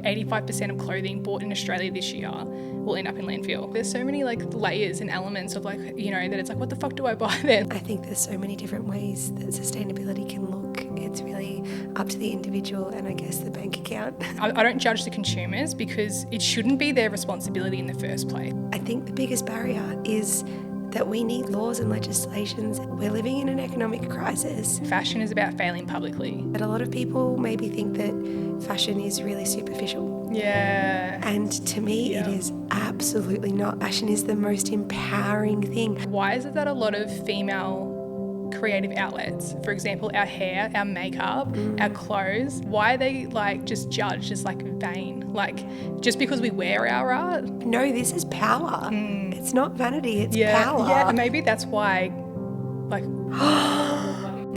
85% of clothing bought in Australia this year will end up in landfill. There's so many like layers and elements of like, you know, that it's like, what the fuck do I buy then? I think there's so many different ways that sustainability can look. It's really up to the individual and I guess the bank account. I don't judge the consumers because it shouldn't be their responsibility in the first place. I think the biggest barrier is that we need laws and legislations. We're living in an economic crisis. Fashion is about failing publicly. But a lot of people maybe think that fashion is really superficial. Yeah. And to me, it is absolutely not. Fashion is the most empowering thing. Why is it that a lot of female creative outlets, for example, our hair, our makeup, our clothes, why are they like just judged as like vain? Like just because we wear our art? No, this is power. It's not vanity, it's power. Yeah, maybe that's why, like...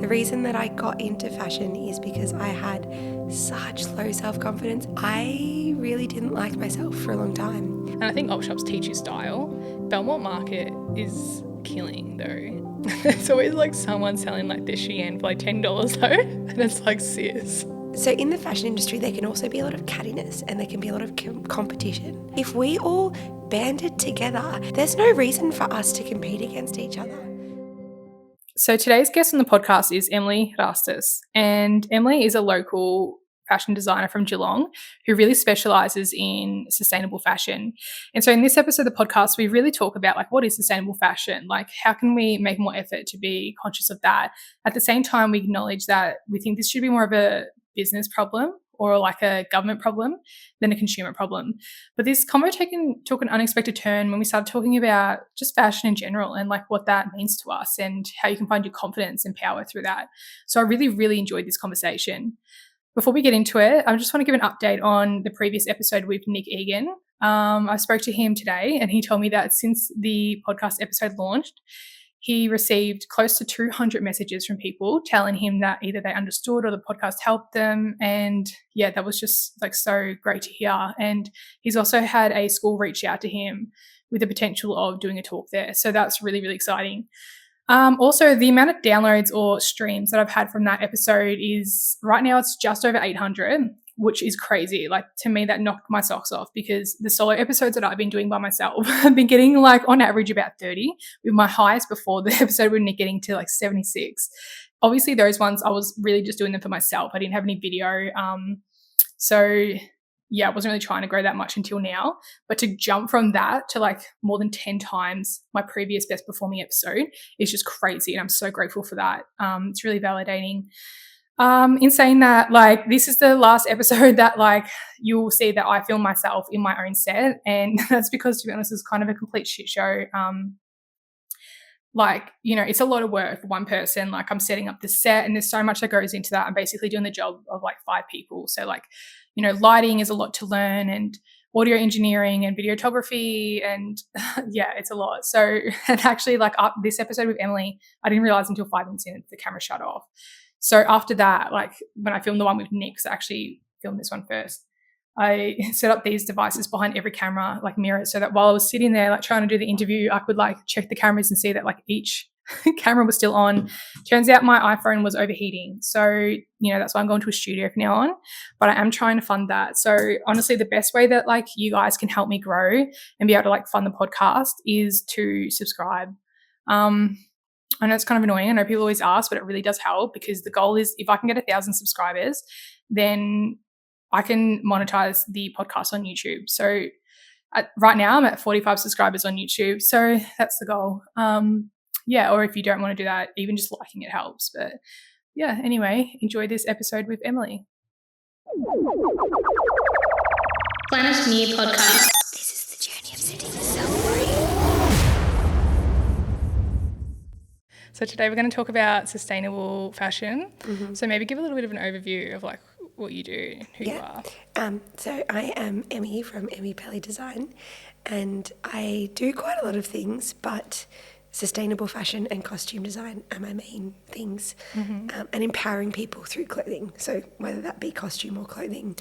The reason that I got into fashion is because I had such low self-confidence. I really didn't like myself for a long time. And I think op shops teach you style. Belmont Market is killing though. It's always like someone selling like this Shein for like $10 though, and it's like, sis. So in the fashion industry, there can also be a lot of cattiness and there can be a lot of competition. If we all banded together, there's no reason for us to compete against each other. So today's guest on the podcast is Emily Rastas, and Emily is a local fashion designer from Geelong who really specialises in sustainable fashion. And so in this episode of the podcast, we really talk about like what is sustainable fashion, like how can we make more effort to be conscious of that. At the same time, we acknowledge that we think this should be more of a business problem or like a government problem than a consumer problem. But this convo took an unexpected turn when we started talking about just fashion in general and like what that means to us and how you can find your confidence and power through that. So I really, really enjoyed this conversation. Before we get into it, I just want to give an update on the previous episode with Nick Egan. I spoke to him today and he told me that since the podcast episode launched, he received close to 200 messages from people telling him that either they understood or the podcast helped them. And yeah, that was just like so great to hear. And he's also had a school reach out to him with the potential of doing a talk there. So that's really, really exciting. Also, the amount of downloads or streams that I've had from that episode is right now it's just over 800, which is crazy. Like to me, that knocked my socks off because the solo episodes that I've been doing by myself, I've been getting like on average about 30, with my highest before the episode with Nick getting to like 76. Obviously, those ones I was really just doing them for myself. I didn't have any video. So yeah, I wasn't really trying to grow that much until now. But to jump from that to like more than 10 times my previous best performing episode is just crazy. And I'm so grateful for that. It's really validating. In saying that, like, this is the last episode that, like, you'll see that I film myself in my own set. And that's because, to be honest, it's kind of a complete shit show. Like, you know, it's a lot of work for one person. Like, I'm setting up the set and there's so much that goes into that. I'm basically doing the job of, like, 5 people. So, like, you know, lighting is a lot to learn and audio engineering and videography and, yeah, it's a lot. So, and actually, like, this episode with Emily, I didn't realise until 5 minutes in the camera shut off. So after that, like when I filmed the one with Nick, I actually filmed this one first, I set up these devices behind every camera, like mirrors, so that while I was sitting there like trying to do the interview, I could like check the cameras and see that like each camera was still on. Turns out my iPhone was overheating. So, you know, that's why I'm going to a studio from now on. But I am trying to fund that. So honestly, the best way that like you guys can help me grow and be able to like fund the podcast is to subscribe. I know it's kind of annoying. I know people always ask, but it really does help because the goal is if I can get 1,000 subscribers, then I can monetize the podcast on YouTube. So right now I'm at 45 subscribers on YouTube. So that's the goal. Yeah, or if you don't want to do that, even just liking it helps. But yeah, anyway, enjoy this episode with Emily. Planet MEW Podcast. This is the journey of setting yourself free. So today we're going to talk about sustainable fashion. Mm-hmm. So maybe give a little bit of an overview of like what you do, who you are. So I am Emmy from Emmy Pelly Design, and I do quite a lot of things, but sustainable fashion and costume design are my main things, and empowering people through clothing. So whether that be costume or clothing,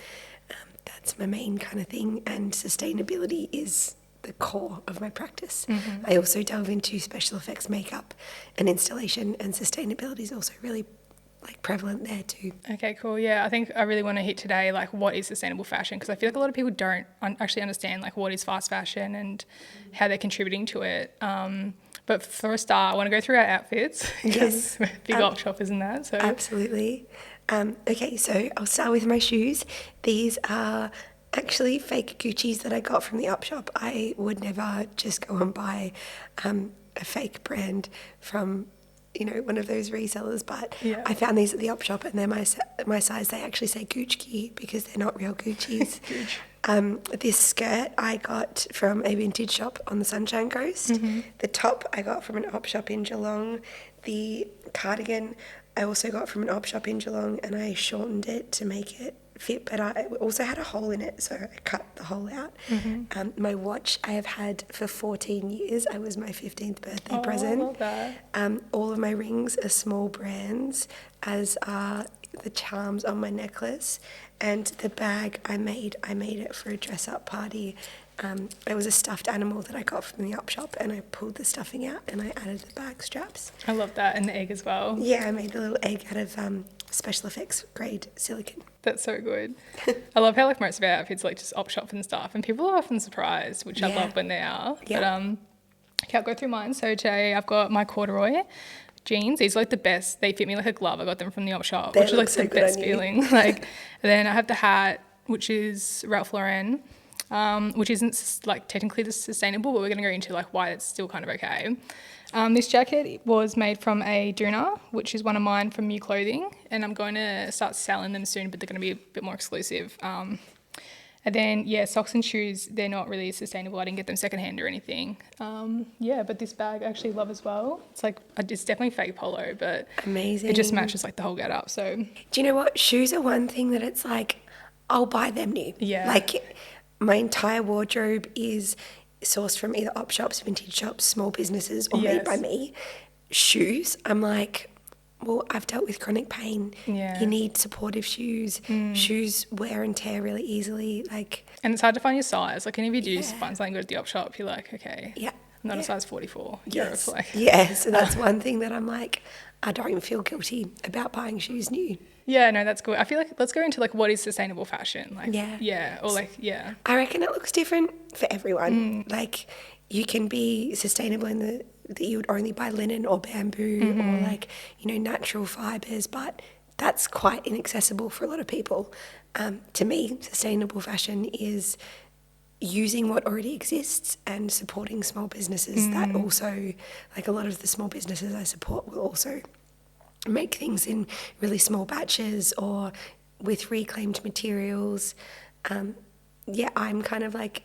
that's my main kind of thing, and sustainability is the core of my practice. I also delve into special effects makeup and installation, and sustainability is also really like prevalent there too. Okay, cool. Yeah, I think I really want to hit today, like, what is sustainable fashion? Because I feel like a lot of people don't actually understand, like, what is fast fashion and how they're contributing to it. But for a start, I want to go through our outfits because we're big op shoppers in that. So Absolutely. Okay, so I'll start with my shoes. These are actually fake Gucci's that I got from the op shop. I would never just go and buy a fake brand from, you know, one of those resellers, but I found these at the op shop and they're my size. They actually say Gucci because they're not real Gucci's. This skirt I got from a vintage shop on the Sunshine Coast. The top I got from an op shop in Geelong. The cardigan I also got from an op shop in Geelong, and I shortened it to make it fit better. It also had a hole in it, so I cut the hole out. My watch I have had for 14 years. I was my 15th birthday present. I love that. All of my rings are small brands, as are the charms on my necklace. And the bag I made it for a dress-up party. It was a stuffed animal that I got from the op shop, and I pulled the stuffing out and I added the bag straps. I love that, and the egg as well. Yeah, I made the little egg out of special effects grade silicone. That's so good. I love how, like, most of our outfits like just op shop and stuff, and people are often surprised, which I love when they are. But okay, I'll go through mine. So today I've got my corduroy jeans. These are like the best. They fit me like a glove. I got them from the op shop, which is like the best feeling. Like, and then I have the hat, which is Ralph Lauren, which isn't like technically sustainable, but we're going to go into like why it's still kind of okay. This jacket was made from a Doona, which is one of mine from MEW Clothing, and I'm going to start selling them soon, but they're going to be a bit more exclusive. And then, socks and shoes, they're not really sustainable. I didn't get them secondhand or anything. But this bag I actually love as well. It's like, it's definitely fake polo, but amazing. It just matches like the whole get up. So, do you know what? Shoes are one thing that it's like, I'll buy them new. Yeah. Like, my entire wardrobe is sourced from either op shops, vintage shops, small businesses, or made by me. Shoes, I'm like, well, I've dealt with chronic pain. Yeah. You need supportive shoes. Shoes wear and tear really easily. And it's hard to find your size. Like, if you do find something good at the op shop, you're like, okay, I'm not a size 44. Yes. Like. Yeah, so that's one thing that I'm like, I don't feel guilty about buying shoes new. Yeah, no, that's good. I feel like let's go into like what is sustainable fashion. Like, I reckon it looks different for everyone. Like, you can be sustainable in that you would only buy linen or bamboo or like, you know, natural fibres, but that's quite inaccessible for a lot of people. To me, sustainable fashion is using what already exists and supporting small businesses that also, like a lot of the small businesses I support will also make things in really small batches or with reclaimed materials. I'm kind of like,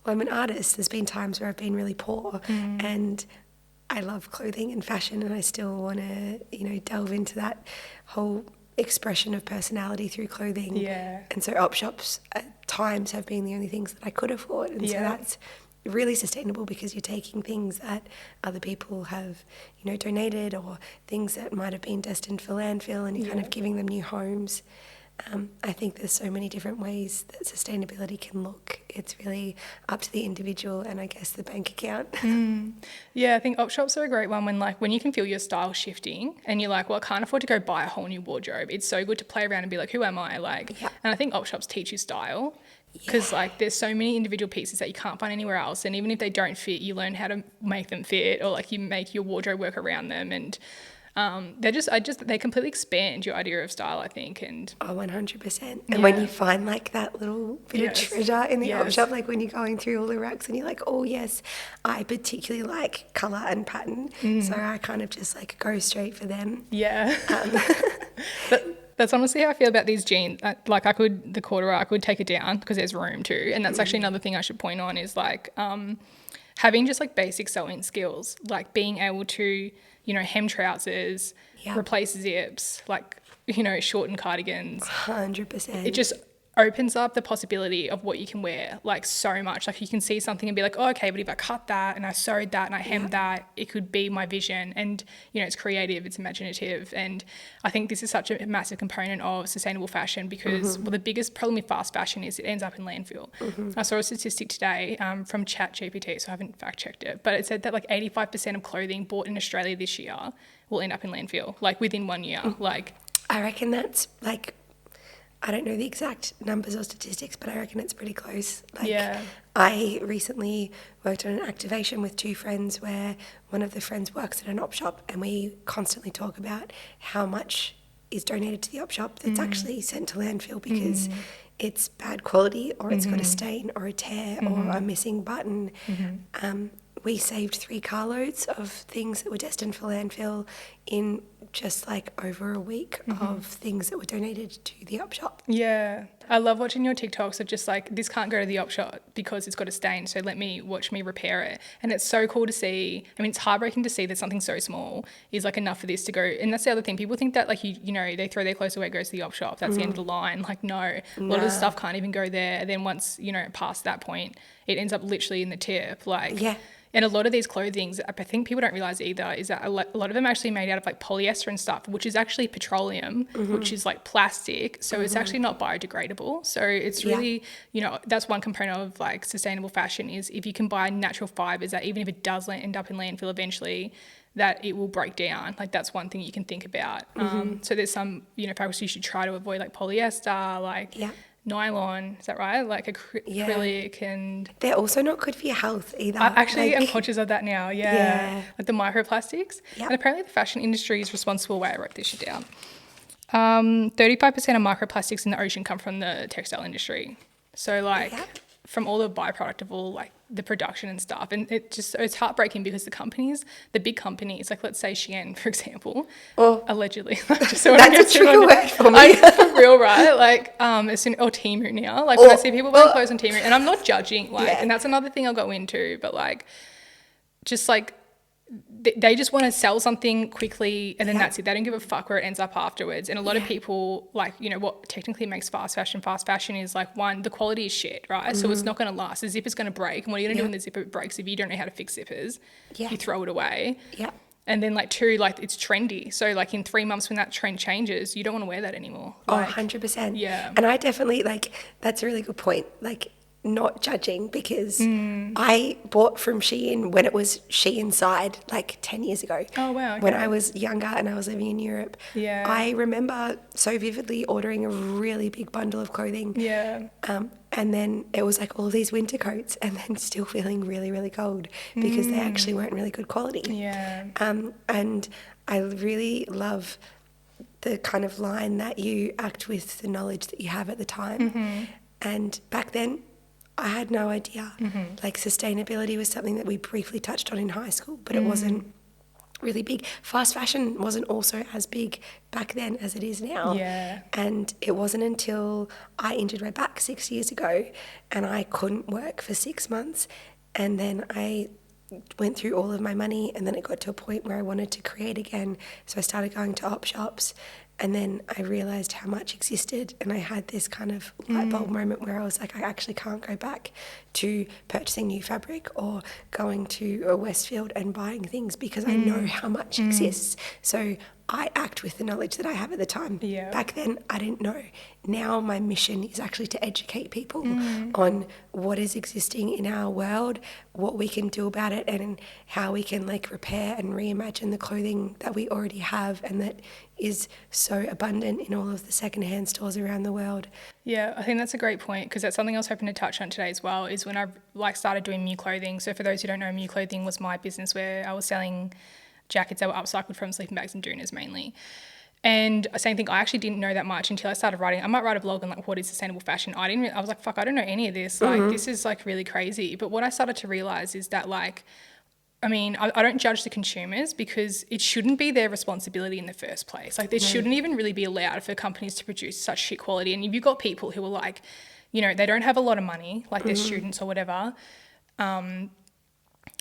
I'm an artist. There's been times where I've been really poor and I love clothing and fashion, and I still want to, you know, delve into that whole expression of personality through clothing. Yeah. And so op shops at times have been the only things that I could afford. And so that's really sustainable because you're taking things that other people have, you know, donated or things that might have been destined for landfill, and you're kind of giving them new homes. I think there's so many different ways that sustainability can look. It's really up to the individual and I guess the bank account. Yeah, I think op shops are a great one when you can feel your style shifting and you're like, well, I can't afford to go buy a whole new wardrobe. It's so good to play around and be like, who am I? And I think op shops teach you style because like there's so many individual pieces that you can't find anywhere else, and even if they don't fit, you learn how to make them fit, or like you make your wardrobe work around them, and they completely expand your idea of style, I think. And 100%. And when you find like that little bit of treasure in the op shop, like when you're going through all the racks and you're like, oh yes, I particularly like colour and pattern, so I kind of just like go straight for them. That's honestly how I feel about these jeans. Like the corduroy, I could take it down because there's room too. And that's actually another thing I should point on is like having just like basic sewing skills, like being able to, you know, hem trousers, replace zips, like, you know, shorten cardigans. 100%. It just opens up the possibility of what you can wear like so much. Like you can see something and be like, oh, okay, but if I cut that and I sewed that and I hemmed that, it could be my vision. And, you know, it's creative, it's imaginative. And I think this is such a massive component of sustainable fashion because, well, the biggest problem with fast fashion is it ends up in landfill. I saw a statistic today from ChatGPT, so I haven't fact checked it, but it said that like 85% of clothing bought in Australia this year will end up in landfill, like within 1 year. Like, I reckon that's like, I don't know the exact numbers or statistics, but I reckon it's pretty close. Like, I recently worked on an activation with 2 friends where one of the friends works at an op shop, and we constantly talk about how much is donated to the op shop that's actually sent to landfill because it's bad quality, or it's got a stain or a tear or a missing button. We saved 3 carloads of things that were destined for landfill in just like over a week of things that were donated to the op shop. Yeah. I love watching your TikToks of just like, this can't go to the op shop because it's got a stain, so let me repair it. And it's so cool to see. I mean, it's heartbreaking to see that something so small is like enough for this to go. And that's the other thing. People think that like, you know, they throw their clothes away, it goes to the op shop. That's the end of the line. Like, no. A lot of the stuff can't even go there. And then once, you know, past that point, it ends up literally in the tip. Like, and a lot of these clothings, I think people don't realise either, is that a lot of them are actually made out of like polyester and stuff, which is actually petroleum, which is like plastic. So it's actually not biodegradable. So it's really, you know, that's one component of like sustainable fashion is if you can buy natural fibres that even if it does end up in landfill eventually, that it will break down. Like that's one thing you can think about. So there's some, you know, fabrics you should try to avoid, like polyester, like nylon, is that right? Like acrylic, and they're also not good for your health either. I actually am conscious of that now. Like the microplastics. And apparently the fashion industry is responsible. Wait, I wrote this shit down. 35% of microplastics in the ocean come from the textile industry. So like from all the byproduct of all like the production and stuff. And it's heartbreaking because the big companies, like let's say Shein, for example, allegedly. Just so that's a trigger word for me. For real, right? Like, or Temu now. Like when I see people buying clothes on Temu, and I'm not judging, like, and that's another thing I'll go into, but like, just like, they just want to sell something quickly and then that's it. They don't give a fuck where it ends up afterwards. And a lot of people, like, you know, what technically makes fast fashion is like, one, the quality is shit, right? So it's not going to last. The zipper's going to break. And what are you going to do when the zipper breaks if you don't know how to fix zippers? You throw it away. And then like 2, like it's trendy. So like in 3 months when that trend changes, you don't want to wear that anymore. Like, 100%. Yeah. And I definitely, like, that's a really good point. Like, not judging because I bought from Shein when it was Shein side like 10 years ago. Oh, wow. Okay. When I was younger and I was living in Europe. I remember so vividly ordering a really big bundle of clothing. And then it was like all these winter coats and then still feeling really, really cold because they actually weren't really good quality. And I really love the kind of line that you act with the knowledge that you have at the time. And back then, I had no idea. Like sustainability was something that we briefly touched on in high school, but it wasn't really big. Fast fashion wasn't also as big back then as it is now. And it wasn't until I injured my back 6 years ago and I couldn't work for 6 months. And then I went through all of my money and then it got to a point where I wanted to create again. So I started going to op shops. And then I realised how much existed and I had this kind of light bulb moment where I was like, I actually can't go back to purchasing new fabric or going to a Westfield and buying things because I know how much exists. So I act with the knowledge that I have at the time. Back then, I didn't know. Now my mission is actually to educate people on what is existing in our world, what we can do about it, and how we can like repair and reimagine the clothing that we already have and that is so abundant in all of the secondhand stores around the world. Yeah, I think that's a great point because that's something I was hoping to touch on today as well, is when I like started doing MEW clothing. So for those who don't know, MEW clothing was my business where I was selling jackets that were upcycled from sleeping bags and doonas mainly. And same thing, I actually didn't know that much until I started writing. I might write a blog on like what is sustainable fashion. I was like, fuck, I don't know any of this. Like this is like really crazy. But what I started to realise is that like, I mean, I don't judge the consumers because it shouldn't be their responsibility in the first place. Like there shouldn't even really be allowed for companies to produce such shit quality. And if you've got people who are like, you know, they don't have a lot of money, like they're students or whatever,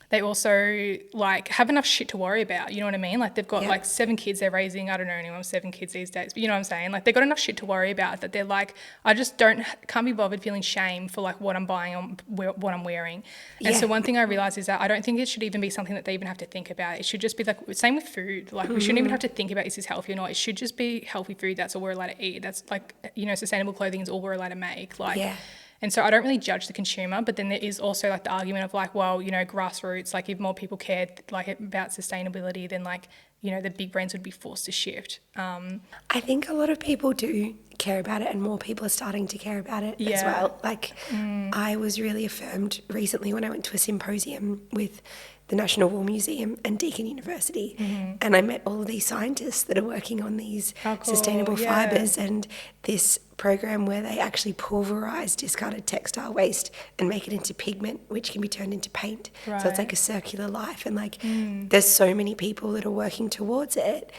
they also like have enough shit to worry about. You know what I mean? Like they've got like 7 kids they're raising. I don't know anyone with 7 kids these days, but you know what I'm saying? Like they've got enough shit to worry about that they're like, I just can't be bothered feeling shame for like what I'm buying or what I'm wearing. And so one thing I realized is that I don't think it should even be something that they even have to think about. It should just be like, same with food. Like we shouldn't even have to think about is this healthy or not. It should just be healthy food. That's all we're allowed to eat. That's like, you know, sustainable clothing is all we're allowed to make. Like, and so I don't really judge the consumer, but then there is also like the argument of like, well, you know, grassroots, like if more people cared like about sustainability, then like, you know, the big brands would be forced to shift. I think a lot of people do care about it, and more people are starting to care about it as well. Like I was really affirmed recently when I went to a symposium with the National War Museum and Deakin University, and I met all of these scientists that are working on these sustainable fibres and this program where they actually pulverise discarded textile waste and make it into pigment, which can be turned into paint. So it's like a circular life, and like there's so many people that are working towards it.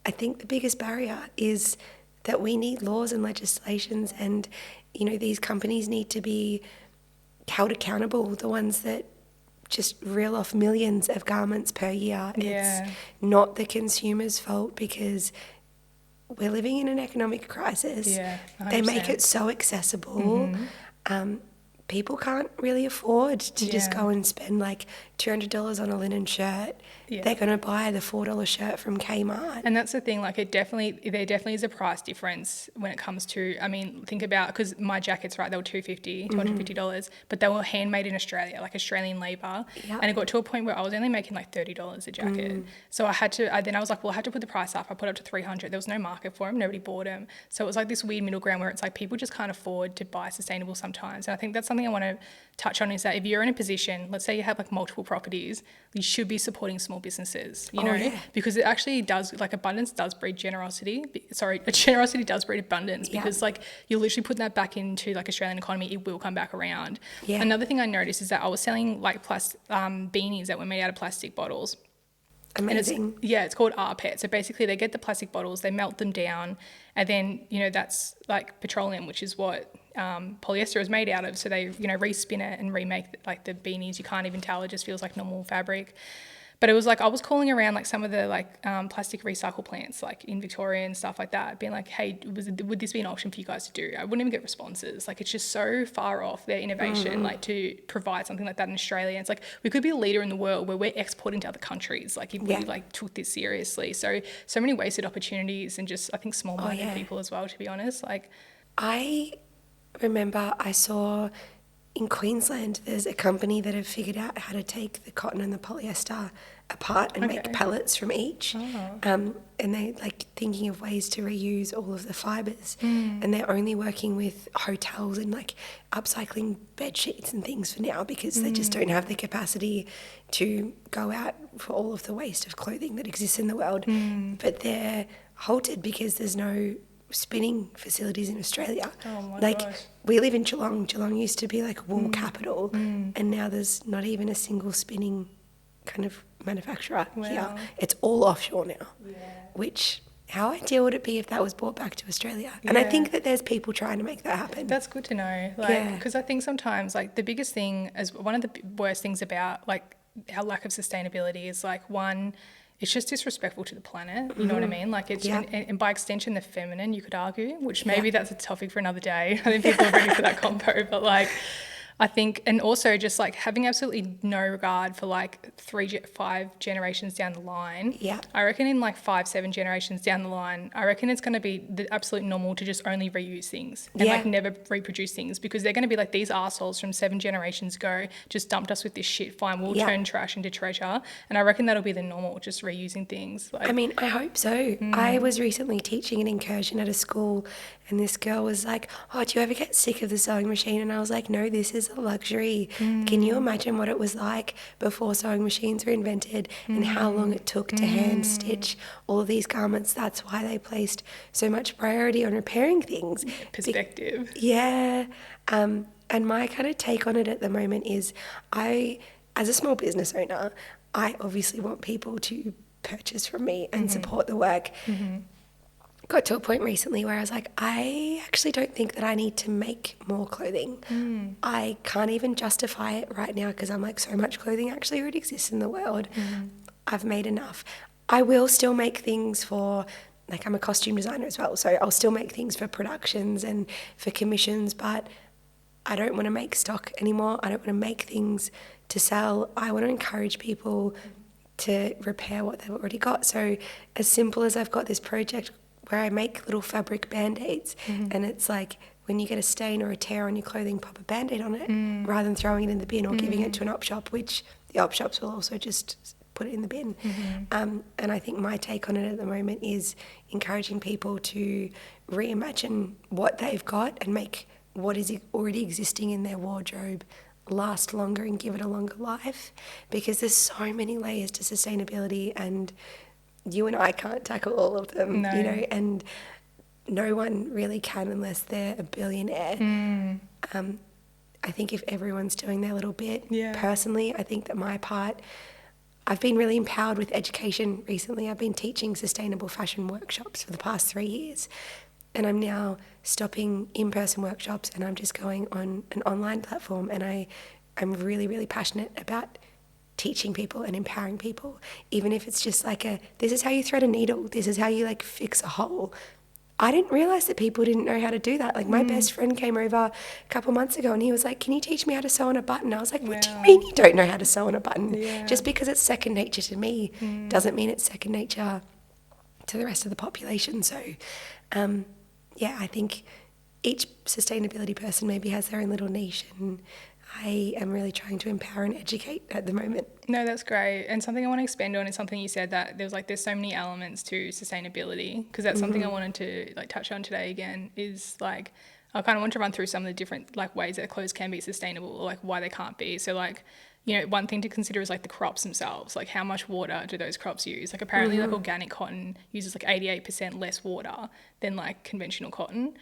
I think the biggest barrier is that we need laws and legislations, and you know, these companies need to be held accountable, the ones that just reel off millions of garments per year. It's not the consumer's fault, because we're living in an economic crisis. They make it so accessible. People can't really afford to just go and spend like $200 on a linen shirt. They're going to buy the $4 shirt from Kmart. And that's the thing, like there definitely is a price difference when it comes to, I mean, think about, because my jackets, right, they were $250, but they were handmade in Australia, like Australian labour. And it got to a point where I was only making like $30 a jacket. So I was like, well, I had to put the price up. I put it up to $300. There was no market for them. Nobody bought them. So it was like this weird middle ground where it's like people just can't afford to buy sustainable sometimes. And I think that's something I want to touch on, is that if you're in a position, let's say you have like multiple properties, you should be supporting small businesses, you know, because it actually does, like abundance does breed generosity. Generosity does breed abundance, because like you're literally putting that back into like Australian economy, it will come back around. Another thing I noticed is that I was selling like beanies that were made out of plastic bottles. Amazing. It's called rPET. So basically they get the plastic bottles, they melt them down, and then, you know, that's like petroleum, which is what polyester is made out of. So they, you know, respin it and remake like the beanies. You can't even tell, it just feels like normal fabric. But it was like I was calling around like some of the like plastic recycle plants like in Victoria and stuff like that, being like, hey, would this be an option for you guys to do? I wouldn't even get responses. Like it's just so far off their innovation, like to provide something like that in Australia. And it's like we could be a leader in the world where we're exporting to other countries, like if we like took this seriously. So many wasted opportunities, and just I think small-minded people as well, to be honest. Like I remember I saw in Queensland, there's a company that have figured out how to take the cotton and the polyester apart and make pellets from each. And they're like thinking of ways to reuse all of the fibres. And they're only working with hotels and like upcycling bed sheets and things for now, because they just don't have the capacity to go out for all of the waste of clothing that exists in the world. But they're halted because there's no spinning facilities in Australia. Gosh. We live in Geelong. Geelong used to be like wool capital, and now there's not even a single spinning kind of manufacturer here. It's all offshore now. Which, how ideal would it be if that was brought back to Australia? And I think that there's people trying to make that happen. That's good to know. Like, because I think sometimes like the biggest thing, as one of the worst things about like our lack of sustainability is like, one, it's just disrespectful to the planet, you know what I mean? Like it's, and by extension, the feminine, you could argue, which maybe that's a topic for another day. I think people are ready for that combo, but like, I think, and also just like having absolutely no regard for like 5 generations down the line. I reckon in like 5-7 generations down the line, I reckon it's going to be the absolute normal to just only reuse things and like never reproduce things, because they're going to be like, these arseholes from 7 generations ago just dumped us with this shit. Fine, we'll turn trash into treasure. And I reckon that'll be the normal, just reusing things. Like, I mean, I hope so. I was recently teaching an incursion at a school, and this girl was like, oh, do you ever get sick of the sewing machine? And I was like, no, this is a luxury. Can you imagine what it was like before sewing machines were invented and how long it took to hand stitch all of these garments? That's why they placed so much priority on repairing things. Perspective. And my kind of take on it at the moment is, as a small business owner, I obviously want people to purchase from me and support the work. got to a point recently where I was like, I actually don't think that I need to make more clothing. I can't even justify it right now because I'm like, so much clothing actually already exists in the world. I've made enough. I will still make things for, like, I'm a costume designer as well, so I'll still make things for productions and for commissions, but I don't want to make stock anymore. I don't want to make things to sell. I want to encourage people to repair what they've already got. So as simple as I've got this project where I make little fabric band-aids, and it's like when you get a stain or a tear on your clothing, pop a band-aid on it rather than throwing it in the bin or giving it to an op shop, which the op shops will also just put it in the bin. And I think my take on it at the moment is encouraging people to reimagine what they've got and make what is already existing in their wardrobe last longer and give it a longer life, because there's so many layers to sustainability and you and I can't tackle all of them, you know, and no one really can unless they're a billionaire. I think if everyone's doing their little bit, personally, I think that my part, I've been really empowered with education recently. I've been teaching sustainable fashion workshops for the past 3 years, and I'm now stopping in-person workshops and I'm just going on an online platform, and I'm really, really passionate about teaching people and empowering people, even if it's just like this is how you thread a needle, this is how you like fix a hole. I didn't realise that people didn't know how to do that. Like my best friend came over a couple months ago and he was like, can you teach me how to sew on a button? I was like, what do you mean you don't know how to sew on a button? Just because it's second nature to me doesn't mean it's second nature to the rest of the population. So I think each sustainability person maybe has their own little niche, and I am really trying to empower and educate at the moment. No, that's great. And something I want to expand on is something you said, that there's so many elements to sustainability, because that's something I wanted to like touch on today again, is like I kind of want to run through some of the different like ways that clothes can be sustainable, or like why they can't be. So like, you know, one thing to consider is like the crops themselves, like how much water do those crops use? Like apparently like organic cotton uses like 88% less water than like conventional cotton.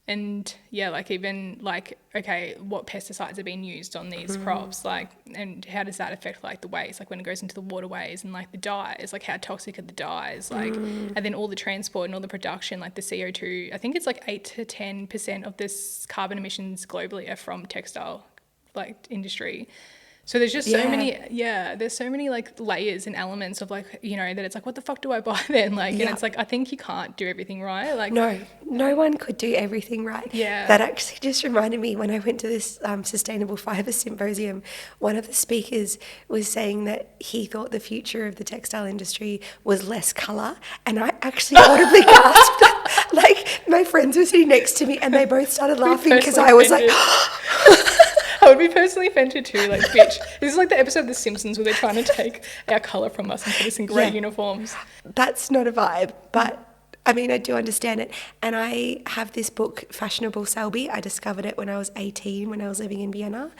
And like even like, okay, what pesticides are being used on these crops, like, and how does that affect like the waste, like when it goes into the waterways, and like the dyes, like how toxic are the dyes, like, and then all the transport and all the production, like the CO2, I think it's like 8 to 10% of this carbon emissions globally are from textile like industry. So there's just so many, there's so many like layers and elements of like, you know, that it's like, what the fuck do I buy then? Like, and it's like, I think you can't do everything right. Like, no one could do everything right. That actually just reminded me, when I went to this Sustainable Fibre Symposium, one of the speakers was saying that he thought the future of the textile industry was less colour. And I actually audibly gasped. Like my friends were sitting next to me and they both started laughing because I was like, I would be personally offended too, like, bitch. This is like the episode of The Simpsons where they're trying to take our colour from us and put us in grey uniforms. That's not a vibe, but I mean, I do understand it. And I have this book, Fashionable Selby. I discovered it when I was 18, when I was living in Vienna.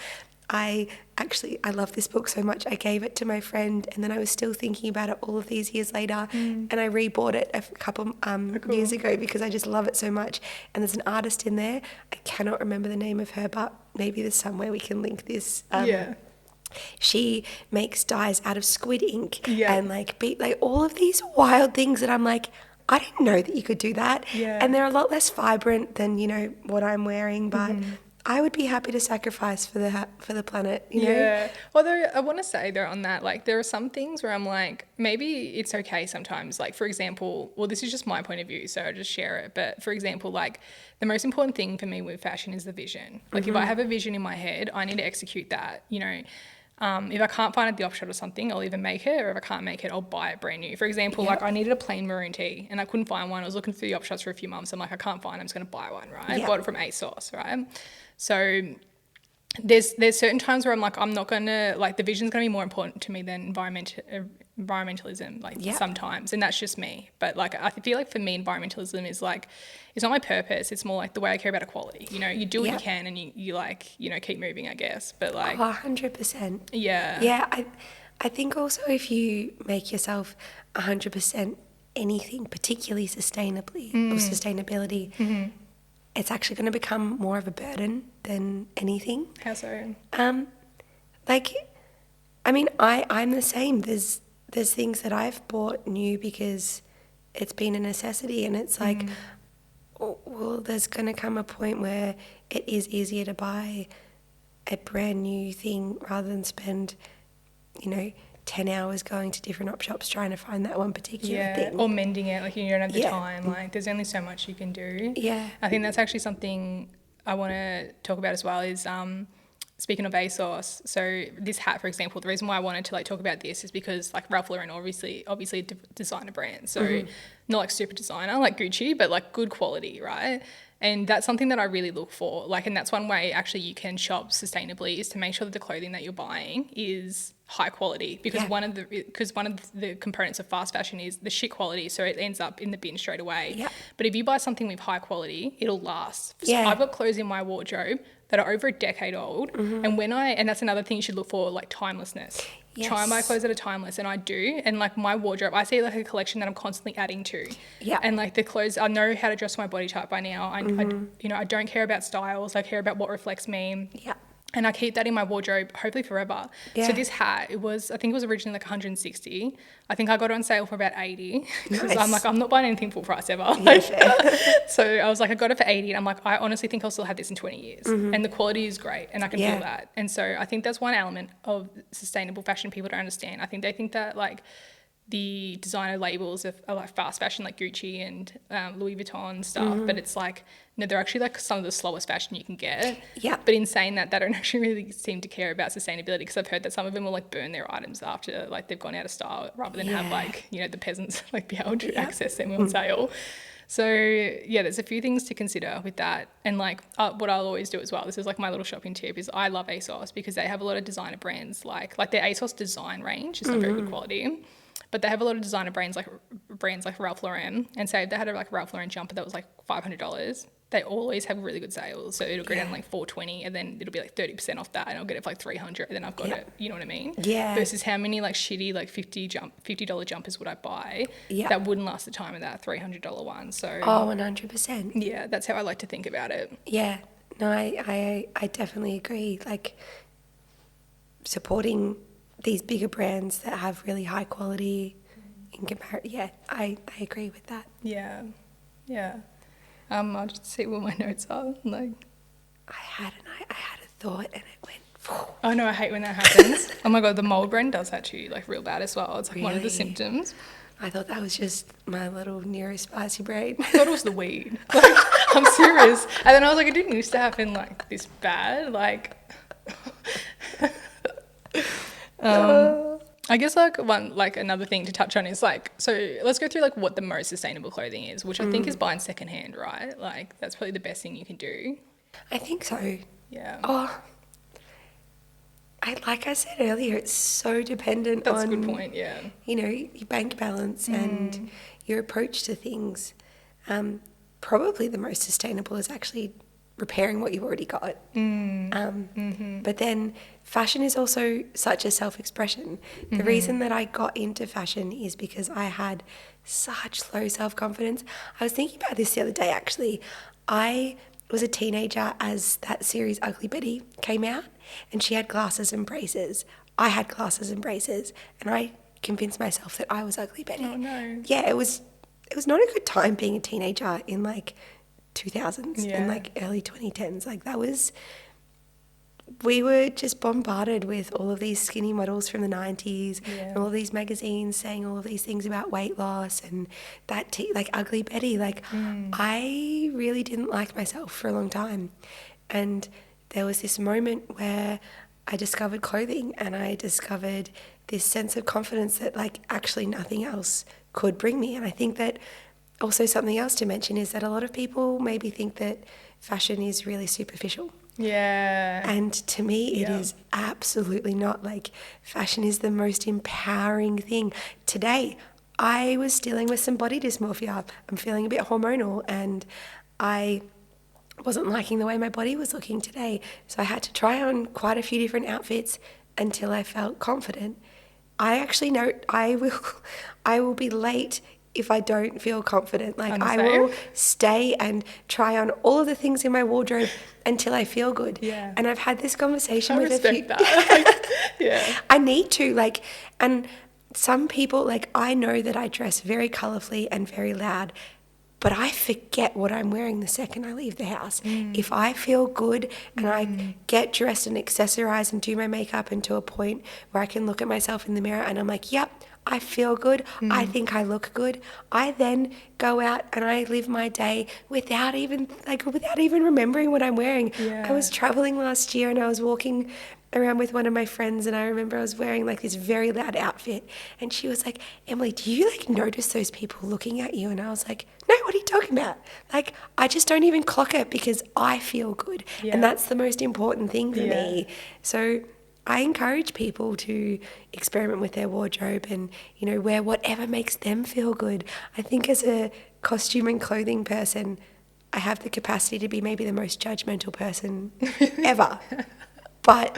I love this book so much. I gave it to my friend, and then I was still thinking about it all of these years later, and I rebought it a couple years ago because I just love it so much. And there's an artist in there. I cannot remember the name of her, but maybe there's somewhere we can link this. She makes dyes out of squid ink and like all of these wild things that I'm like, I didn't know that you could do that. And they're a lot less vibrant than, you know, what I'm wearing, but I would be happy to sacrifice for the planet, you know? Yeah. Although I want to say though on that, like there are some things where I'm like, maybe it's okay sometimes. Like for example, well, this is just my point of view, so I'll just share it. But for example, like the most important thing for me with fashion is the vision. Like if I have a vision in my head, I need to execute that, you know. If I can't find it at the op shop or something, I'll either make it, or if I can't make it, I'll buy it brand new. For example, like I needed a plain maroon tee and I couldn't find one. I was looking through the op shops for a few months. I'm like, I can't find it. I'm just going to buy one, right? I bought it from ASOS, right? So there's certain times where I'm like, I'm not going to, like the vision's going to be more important to me than environmentalism, like sometimes. And that's just me. But like, I feel like for me, environmentalism is like, it's not my purpose. It's more like the way I care about equality. You know, you do what you can and you like, you know, keep moving, I guess. But like 100%. Yeah. I think also if you make yourself 100% anything, particularly sustainably or sustainability, it's actually going to become more of a burden than anything. How so? Like, I mean, I'm the same. There's things that I've bought new because it's been a necessity, and it's like, well, there's going to come a point where it is easier to buy a brand new thing rather than spend, 10 hours going to different op shops trying to find that one particular thing. Or mending it, like you don't have the time. Like there's only so much you can do. Yeah. I think that's actually something I want to talk about as well is speaking of ASOS. So this hat, for example, the reason why I wanted to like talk about this is because like Ralph Lauren obviously a designer brand. So not like super designer like Gucci, but like good quality, right? And that's something that I really look for. Like, and that's one way actually you can shop sustainably is to make sure that the clothing that you're buying is high quality, because one of the components of fast fashion is the shit quality, so it ends up in the bin straight away. Yeah. But if you buy something with high quality, it'll last. So Yeah. I've got clothes in my wardrobe that are over a decade old, and that's another thing you should look for, like timelessness. Yes. Try and buy clothes that are timeless, and I do. And like my wardrobe, I see like a collection that I'm constantly adding to. Yeah. And like the clothes, I know how to dress my body type by now. I don't care about styles. I care about what reflects me. Yeah. And I keep that in my wardrobe, hopefully forever. Yeah. So this hat, I think it was originally like 160. I think I got it on sale for about 80. Because Nice. I'm not buying anything full price ever. So I was like, I got it for 80. And I'm like, I honestly think I'll still have this in 20 years. And the quality is great. And I can feel that. And so I think that's one element of sustainable fashion people don't understand. I think they think that like the designer labels are like fast fashion, like Gucci and Louis Vuitton stuff, but it's like, no, they're actually like some of the slowest fashion you can get. Yeah. But in saying that, they don't actually really seem to care about sustainability, because I've heard that some of them will like burn their items after like they've gone out of style, rather than have like, the peasants like be able to access them on sale. So yeah, there's a few things to consider with that. And like what I'll always do as well, this is like my little shopping tip, is I love ASOS because they have a lot of designer brands, like their ASOS design range is not very good quality. But they have a lot of designer brands like Ralph Lauren, and say if they had a like Ralph Lauren jumper that was like $500, they always have really good sales. So it'll go down like $420, and then it'll be like 30% off that, and I'll get it for like $300, and then I've got it. You know what I mean? Yeah. Versus how many like shitty like $50 jumpers would I buy that wouldn't last the time of that $300 one? So 100%. yeah, that's how I like to think about it. Yeah. No, I definitely agree. Like supporting these bigger brands that have really high quality in comparison. Yeah, I agree with that. Yeah. I'll just see what my notes are. Like, I had a thought and it went. Oh no, I hate when that happens. Oh my god, the mold brain does that to you like real bad as well. It's like one of the symptoms. I thought that was just my little neurospicy brain. I thought it was the weed. Like, I'm serious. And then I was like, it didn't used to happen like this bad. Like, I guess another thing to touch on is like, so let's go through like what the most sustainable clothing is, which I think is buying secondhand, right? Like that's probably the best thing you can do. I think so. Yeah. Oh, like I said earlier, it's so dependent on... That's a good point, yeah. your bank balance and your approach to things. Probably the most sustainable is actually repairing what you've already got. But then fashion is also such a self-expression. The reason that I got into fashion is because I had such low self-confidence. I was thinking about this the other day, actually. I was a teenager as that series Ugly Betty came out, and she had glasses and braces. I had glasses and braces, and I convinced myself that I was Ugly Betty. Oh no. Yeah, it was not a good time being a teenager in like 2000s and like early 2010s. Like we were just bombarded with all of these skinny models from the 90s and all of these magazines saying all of these things about weight loss and that like Ugly Betty. Like I really didn't like myself for a long time, and there was this moment where I discovered clothing, and I discovered this sense of confidence that like actually nothing else could bring me. And I think that also something else to mention is that a lot of people maybe think that fashion is really superficial. Yeah. And to me, it is absolutely not. Like, fashion is the most empowering thing. Today, I was dealing with some body dysmorphia. I'm feeling a bit hormonal, and I wasn't liking the way my body was looking today. So I had to try on quite a few different outfits until I felt confident. I actually know I will be late if I don't feel confident. Like, I will stay and try on all of the things in my wardrobe until I feel good. Yeah. And I've had this conversation with respect that. Yeah. I need to, like, and some people, like, I know that I dress very colourfully and very loud, but I forget what I'm wearing the second I leave the house. If I feel good and I get dressed and accessorize and do my makeup and to a point where I can look at myself in the mirror and I'm like, yep, I feel good. I think I look good. I then go out and I live my day without even remembering what I'm wearing. Yeah. I was traveling last year and I was walking around with one of my friends and I remember I was wearing like this very loud outfit and she was like, Emily, do you like notice those people looking at you? And I was like, no, what are you talking about? Like, I just don't even clock it because I feel good. Yeah. And that's the most important thing for me. So I encourage people to experiment with their wardrobe and, you know, wear whatever makes them feel good. I think as a costume and clothing person, I have the capacity to be maybe the most judgmental person ever. But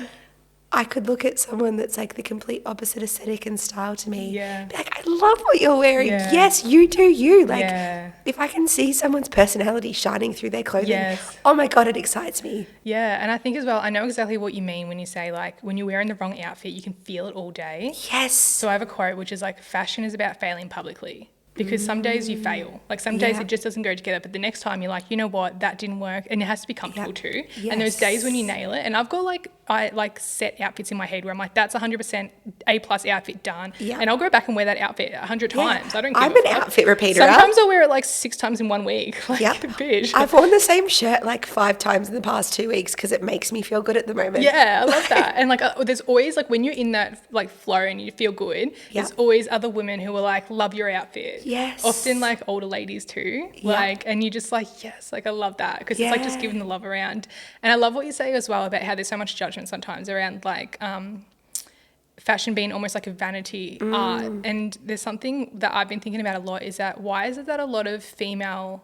I could look at someone that's like the complete opposite aesthetic and style to me. Yeah. Be like, I love what you're wearing. Yeah. Yes, you do you. Like, Yeah. if I can see someone's personality shining through their clothing, Yes. oh my God, it excites me. Yeah, and I think as well, I know exactly what you mean when you say, like, when you're wearing the wrong outfit, you can feel it all day. Yes. So I have a quote which is like, fashion is about failing publicly. Because some days you fail. Like some days Yeah. it just doesn't go together. But the next time you're like, you know what, that didn't work. And it has to be comfortable too. Yes. And there's days when you nail it. And I've got I set outfits in my head where I'm like, that's 100% A+ outfit done. Yeah. And I'll go back and wear that outfit 100 times. I don't give I'm a an fuck. outfit repeater. Sometimes I'll wear it like 6 times in 1 week. Like, Yep. bitch. I've worn the same shirt like 5 times in the past 2 weeks because it makes me feel good at the moment. Yeah, I love that. And like, there's always like when you're in that like flow and you feel good, there's always other women who are like, love your outfit. Yes. Often like older ladies too. Like, and you're just like, yes, like I love that because it's like just giving the love around. And I love what you say as well about how there's so much judgment sometimes around like fashion being almost like a vanity art. And there's something that I've been thinking about a lot is that why is it that a lot of female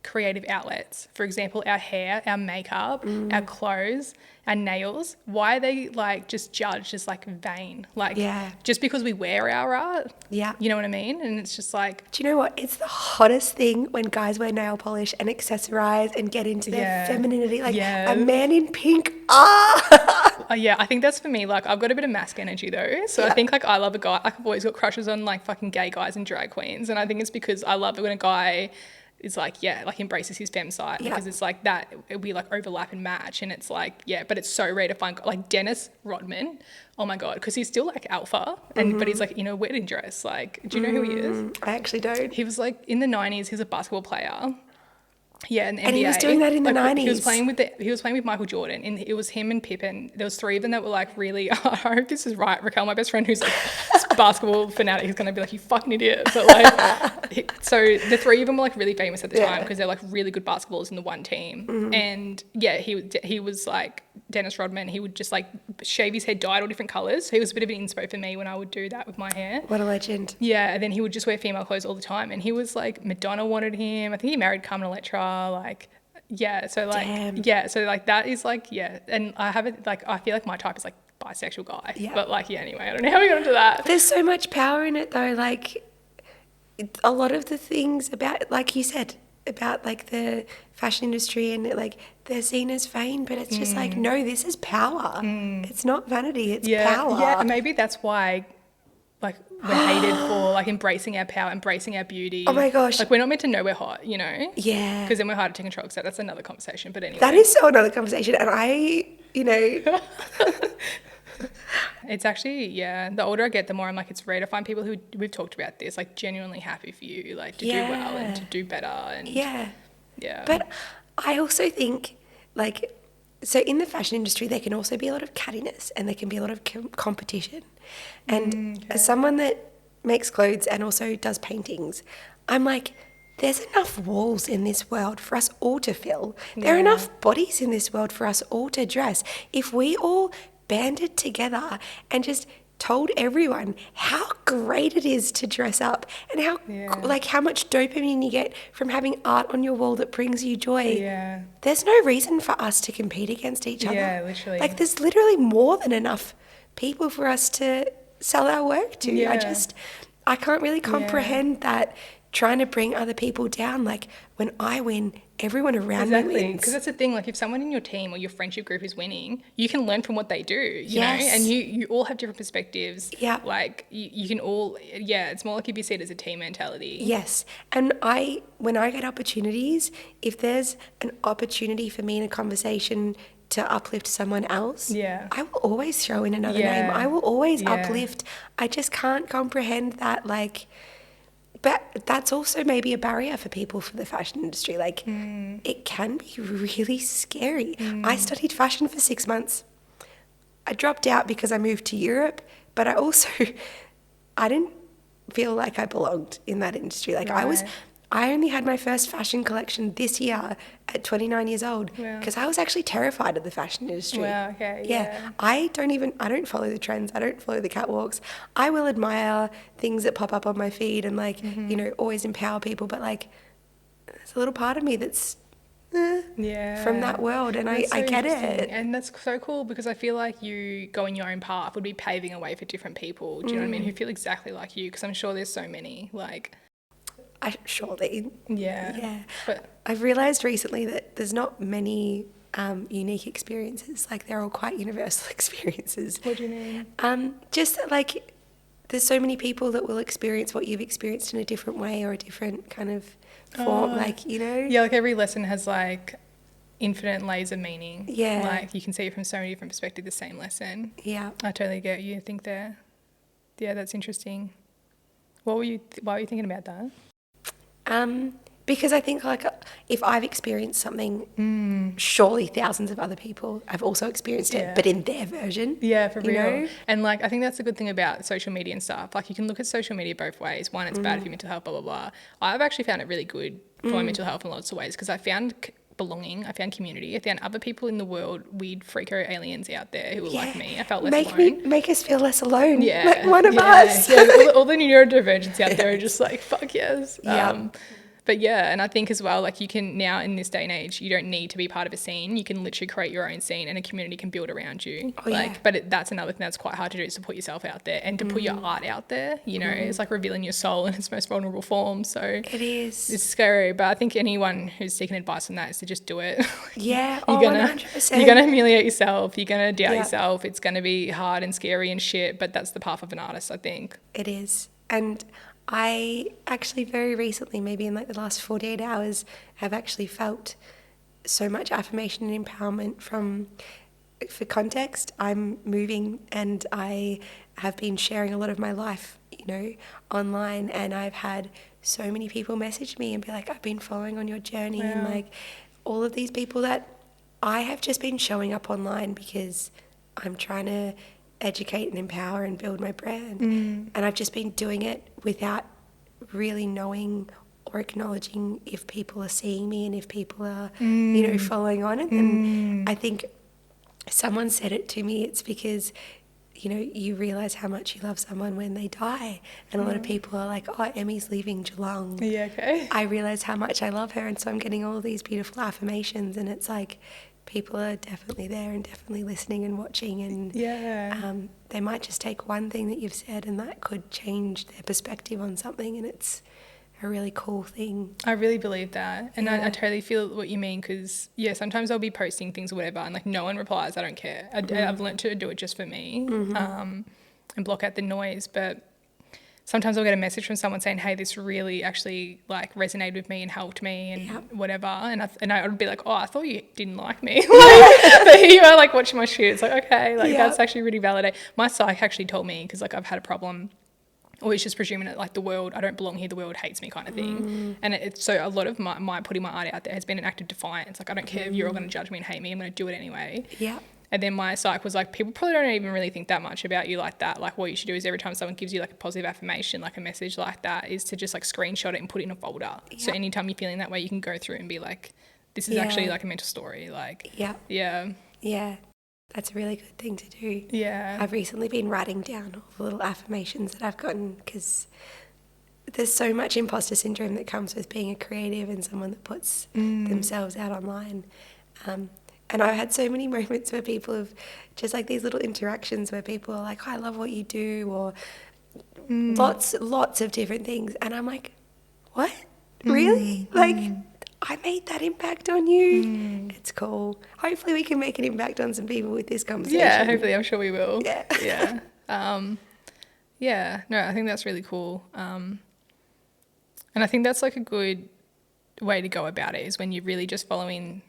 creative outlets, for example, our hair, our makeup, our clothes, our nails, why are they like just judged as like vain? Like just because we wear our art, you know what I mean? And it's just like, do you know what? It's the hottest thing when guys wear nail polish and accessorize and get into their femininity. Like a man in pink. yeah, I think that's for me. Like I've got a bit of mask energy though. So I think like I love a guy. Like I've always got crushes on like fucking gay guys and drag queens. And I think it's because I love it when a guy is like, like embraces his femme side because it's like that we like overlap and match and it's like, but it's so rare to find like Dennis Rodman. Oh my God. Cause he's still like alpha and, but he's like in a wedding dress. Like, do you know who he is? I actually don't. He was like in the 90s, he's a basketball player. Yeah, in the NBA. And he was doing that in the 90s. He was playing with Michael Jordan, and it was him and Pippen. There was 3 of them that were like really. I hope this is right, Raquel, my best friend, who's like basketball fanatic, is gonna be like, you fucking idiot. But like, so the 3 of them were like really famous at the time because they're like really good basketballers in the one team. And he was like Dennis Rodman. He would just like shave his head, dye it all different colors. So he was a bit of an inspo for me when I would do that with my hair. What a legend. Yeah, and then he would just wear female clothes all the time. And he was like, Madonna wanted him. I think he married Carmen Electra. Like, so like, so like that is like, and I have it like, I feel like my type is like bisexual guy, but like, anyway, I don't know how we got into that. There's so much power in it though. Like a lot of the things about, like you said, about like the fashion industry and like they're seen as vain, but it's just like, no, this is power. It's not vanity, it's power. Yeah, and maybe that's why like we're hated for like embracing our power, embracing our beauty. Oh my gosh. Like we're not meant to know we're hot, you know? Yeah. Because then we're harder to control. So that's another conversation. But anyway. That is so another conversation. And I, you know. It's actually, the older I get, the more I'm like, it's rare to find people who, we've talked about this, like genuinely happy for you, like to do well and to do better. And yeah. But I also think like, so in the fashion industry, there can also be a lot of cattiness and there can be a lot of competition. And as someone that makes clothes and also does paintings, I'm like, there's enough walls in this world for us all to fill. There are enough bodies in this world for us all to dress. If we all banded together and just told everyone how great it is to dress up and how like how much dopamine you get from having art on your wall that brings you joy. There's no reason for us to compete against each other. Yeah, literally. Like there's literally more than enough people for us to sell our work to. I can't really comprehend that trying to bring other people down. Like when I win, everyone around me wins. Because that's the thing, like if someone in your team or your friendship group is winning, you can learn from what they do, you know, and you all have different perspectives. Yeah. Like you can all, it's more like if you see it as a team mentality. Yes. And when I get opportunities, if there's an opportunity for me in a conversation to uplift someone else, I will always throw in another name. I will always uplift. I just can't comprehend that, like, but that's also maybe a barrier for people for the fashion industry. Like, it can be really scary. I studied fashion for 6 months. I dropped out because I moved to Europe, but I didn't feel like I belonged in that industry. Like I only had my first fashion collection this year at 29 years old because I was actually terrified of the fashion industry. I don't follow the trends. I don't follow the catwalks. I will admire things that pop up on my feed and like, you know, always empower people. But like, there's a little part of me that's from that world, and I get it. And that's so cool because I feel like you going your own path would be paving a way for different people, do you know what I mean, who feel exactly like you, because I'm sure there's so many, like... But I've realised recently that there's not many unique experiences. Like, they're all quite universal experiences. What do you mean? Just that, like, there's so many people that will experience what you've experienced in a different way or a different kind of form, like, you know? Yeah, like every lesson has, like, infinite layers of meaning. Yeah. Like, you can see it from so many different perspectives, the same lesson. Yeah. I totally get you. I think that's interesting. Why were you thinking about that? Because I think, like, if I've experienced something, surely thousands of other people have also experienced it, but in their version. Yeah, for real. Know? And, like, I think that's the good thing about social media and stuff. Like, you can look at social media both ways. One, it's bad for your mental health, blah, blah, blah. I've actually found it really good for my mental health in lots of ways because I found belonging, I found community, I found other people in the world, weird freako aliens out there who were like me. I felt less alone. Make us feel less alone. Yeah. Like one of us. Yeah, all the neurodivergents out there are just like, fuck yes. Yeah. But yeah, and I think as well, like you can now in this day and age, you don't need to be part of a scene. You can literally create your own scene and a community can build around you. But that's another thing that's quite hard to do, is to put yourself out there and to put your art out there. You know, it's like revealing your soul in its most vulnerable form. So it is. It's scary, but I think anyone who's seeking advice on that is to just do it. Yeah, you're gonna 100%. You're gonna humiliate yourself. You're gonna doubt yourself. It's gonna be hard and scary and shit. But that's the path of an artist, I think. It is, and I actually very recently, maybe in like the last 48 hours, have actually felt so much affirmation and empowerment from, for context, I'm moving and I have been sharing a lot of my life, you know, online, and I've had so many people message me and be like, I've been following on your journey, and like all of these people that I have just been showing up online because I'm trying to educate and empower and build my brand. And I've just been doing it without really knowing or acknowledging if people are seeing me and if people are, you know, following on it. And I think someone said it to me, it's because, you know, you realise how much you love someone when they die. And a lot of people are like, oh, Emmy's leaving Geelong. Yeah, okay. I realise how much I love her, and so I'm getting all these beautiful affirmations, and it's like, people are definitely there and definitely listening and watching, and they might just take one thing that you've said and that could change their perspective on something, and it's a really cool thing. I really believe that, and I totally feel what you mean, because sometimes I'll be posting things or whatever and like no one replies. I don't care. I've learned to do it just for me, and block out the noise. But sometimes I'll get a message from someone saying, hey, this really actually like resonated with me and helped me and whatever. And I would be like, oh, I thought you didn't like me. But here you are like watching my shit. It's like, okay, like that's actually really validating. My psych actually told me, because like I've had a problem always just presuming that like the world, I don't belong here, the world hates me kind of thing. And it's so a lot of my putting my art out there has been an act of defiance. Like I don't care if you're all going to judge me and hate me, I'm going to do it anyway. Yeah. And then my psych was like, people probably don't even really think that much about you like that. Like what you should do is every time someone gives you like a positive affirmation, like a message like that, is to just like screenshot it and put it in a folder. Yeah. So anytime you're feeling that way, you can go through and be like, this is actually like a mental story. Like, yeah. That's a really good thing to do. Yeah. I've recently been writing down all the little affirmations that I've gotten, because there's so much imposter syndrome that comes with being a creative and someone that puts themselves out online. And I've had so many moments where people have just like these little interactions where people are like, oh, I love what you do, or lots of different things. And I'm like, what? Really? Like, I made that impact on you. It's cool. Hopefully we can make an impact on some people with this conversation. Yeah, hopefully. I'm sure we will. Yeah. Yeah. Yeah. No, I think that's really cool. And I think that's like a good way to go about it, is when you're really just following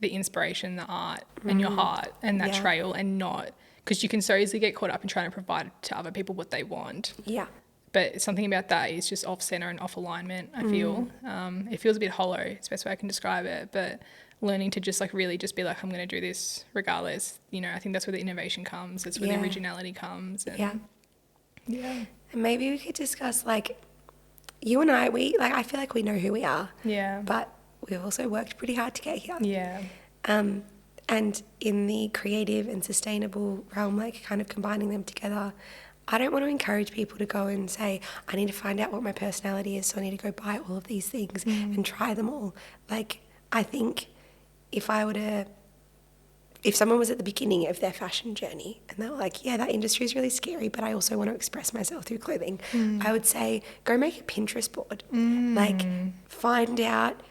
the inspiration, the art and your heart and that trail, and not, because you can so easily get caught up in trying to provide to other people what they want. Yeah. But something about that is just off center and off alignment, I feel. It feels a bit hollow, it's the best way I can describe it. But learning to just like really just be like, I'm going to do this regardless. You know, I think that's where the innovation comes. That's where the originality comes. And yeah. And maybe we could discuss, like, you and I feel like we know who we are. Yeah. But we've also worked pretty hard to get here. Yeah. And in the creative and sustainable realm, like kind of combining them together, I don't want to encourage people to go and say, I need to find out what my personality is, so I need to go buy all of these things and try them all. Like, I think if someone was at the beginning of their fashion journey and they were like, yeah, that industry is really scary, but I also want to express myself through clothing, I would say, go make a Pinterest board. Like, find out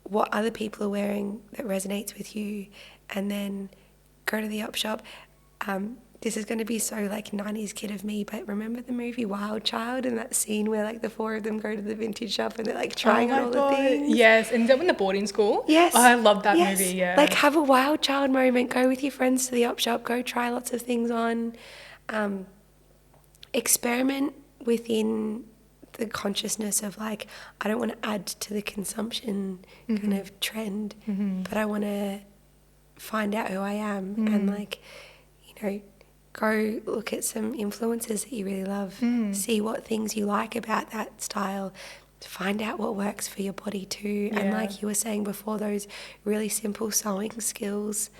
what other people are wearing that resonates with you, and then go to the op shop. This is going to be so like 90s kid of me, but remember the movie Wild Child and that scene where like the four of them go to the vintage shop and they're like trying on all the things? Yes, and is that when they're boarding school? Yes. Oh, I love that movie, yeah. Like, have a Wild Child moment, go with your friends to the op shop, go try lots of things on. Experiment within the consciousness of like, I don't want to add to the consumption kind of trend, but I want to find out who I am and like, you know, go look at some influencers that you really love, see what things you like about that style, find out what works for your body too. And like you were saying before, those really simple sewing skills.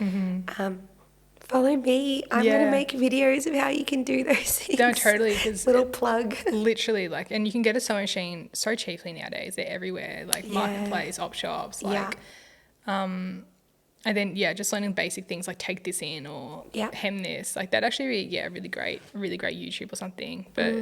Follow me. I'm going to make videos of how you can do those things. No, totally. Little plug. Literally, like, and you can get a sewing machine so cheaply nowadays. They're everywhere, like marketplace, op shops, like, and then, just learning basic things like take this in or hem this. Like, that actually, really great YouTube or something. But,